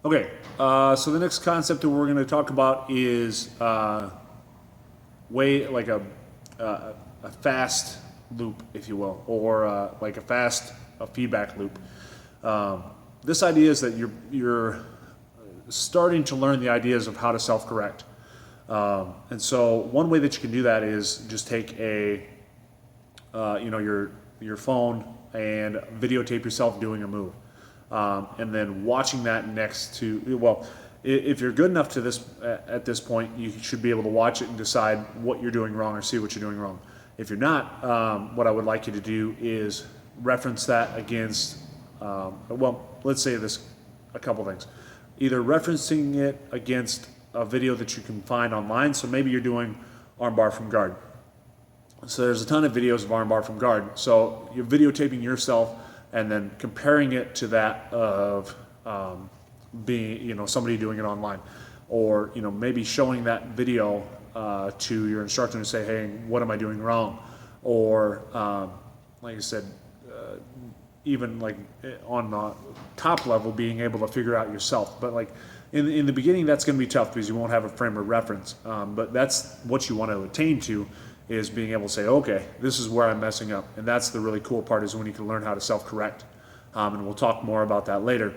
Okay, so the next concept that we're going to talk about is way like a fast loop, if you will, or like a feedback loop. This idea is that you're starting to learn the ideas of how to self-correct. And so one way that you can do that is just take your phone and videotape yourself doing a move, and then watching that next to, well, if you're good enough to this at this point, you should be able to watch it and decide what you're doing wrong or see what you're doing wrong. If you're not, what I would like you to do is reference that against, well, let's say this, a couple things. Either referencing it against a video that you can find online. So maybe you're doing armbar from guard. So there's a ton of videos of armbar from guard. So you're videotaping yourself and then comparing it to that of being, somebody doing it online, or maybe showing that video to your instructor and say, hey, what am I doing wrong? Or like I said, even like on the top level, being able to figure out yourself. But like in the beginning, that's going to be tough because you won't have a frame of reference. But that's what you want to attain to, is being able to say, okay, this is where I'm messing up. And that's the really cool part, is when you can learn how to self-correct. And we'll talk more about that later.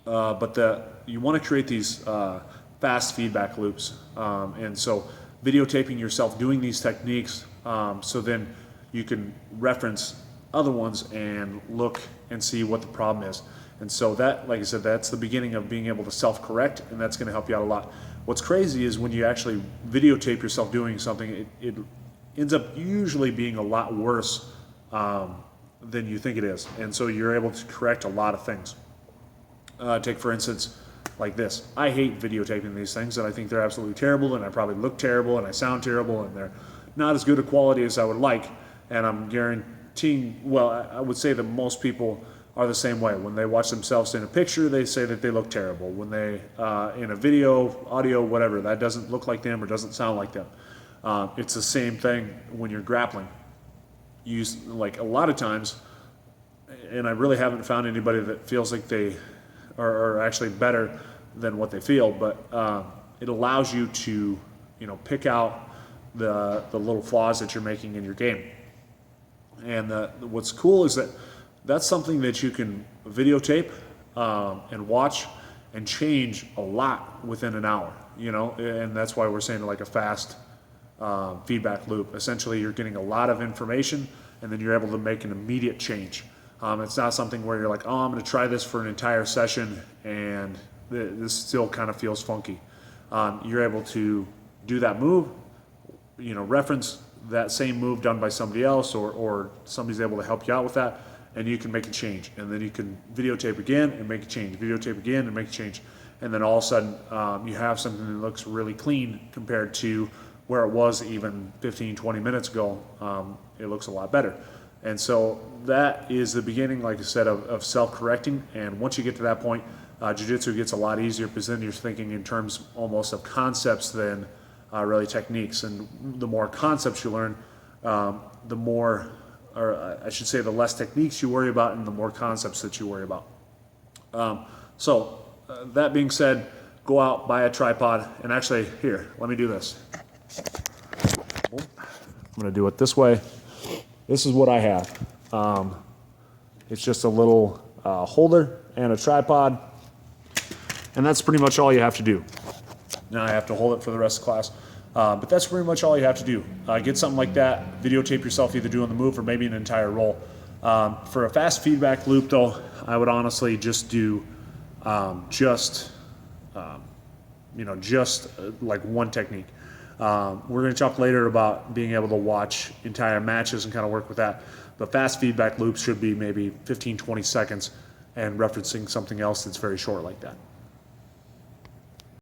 But you want to create these fast feedback loops. And so videotaping yourself doing these techniques, so then you can reference other ones and look and see what the problem is. And so that, like I said, that's the beginning of being able to self-correct, and that's going to help you out a lot. What's crazy is when you actually videotape yourself doing something, it ends up usually being a lot worse than you think it is. And so you're able to correct a lot of things. Take, for instance, like this. I hate videotaping these things, and I think they're absolutely terrible, and I probably look terrible, and I sound terrible, and they're not as good a quality as I would like. And I'm guaranteeing, well, I would say that most people are the same way. When they watch themselves in a picture, they say that they look terrible. When they, in a video, audio, whatever, that doesn't look like them or doesn't sound like them. It's the same thing when you're grappling. Like a lot of times, and I really haven't found anybody that feels like they are actually better than what they feel, but it allows you to, pick out the little flaws that you're making in your game. And what's cool is that that's something that you can videotape and watch and change a lot within an hour, and that's why we're saying like a fast feedback loop. Essentially, you're getting a lot of information, and then you're able to make an immediate change. It's not something where you're like, oh, I'm going to try this for an entire session, and this still kind of feels funky. You're able to do that move, reference that same move done by somebody else, or somebody's able to help you out with that, and you can make a change. And then you can videotape again and make a change, videotape again and make a change. And then all of a sudden, you have something that looks really clean compared to where it was even 15, 20 minutes ago. It looks a lot better. And so that is the beginning, like I said, of self-correcting. And once you get to that point, jiu-jitsu gets a lot easier, because then you're thinking in terms almost of concepts than really techniques. And the more concepts you learn, the more, or I should say, the less techniques you worry about and the more concepts that you worry about. So that being said, go out, buy a tripod, and actually, here, let me do this. I'm going to do it this way. This is what I have. It's just a little holder and a tripod, and that's pretty much all you have to do. Now I have to hold it for the rest of the class, but that's pretty much all you have to do. Get something like that, videotape yourself either doing the move or maybe an entire roll. For a fast feedback loop, though, I would honestly just do just like one technique. We're going to talk later about being able to watch entire matches and kind of work with that. But fast feedback loops should be maybe 15, 20 seconds and referencing something else that's very short like that.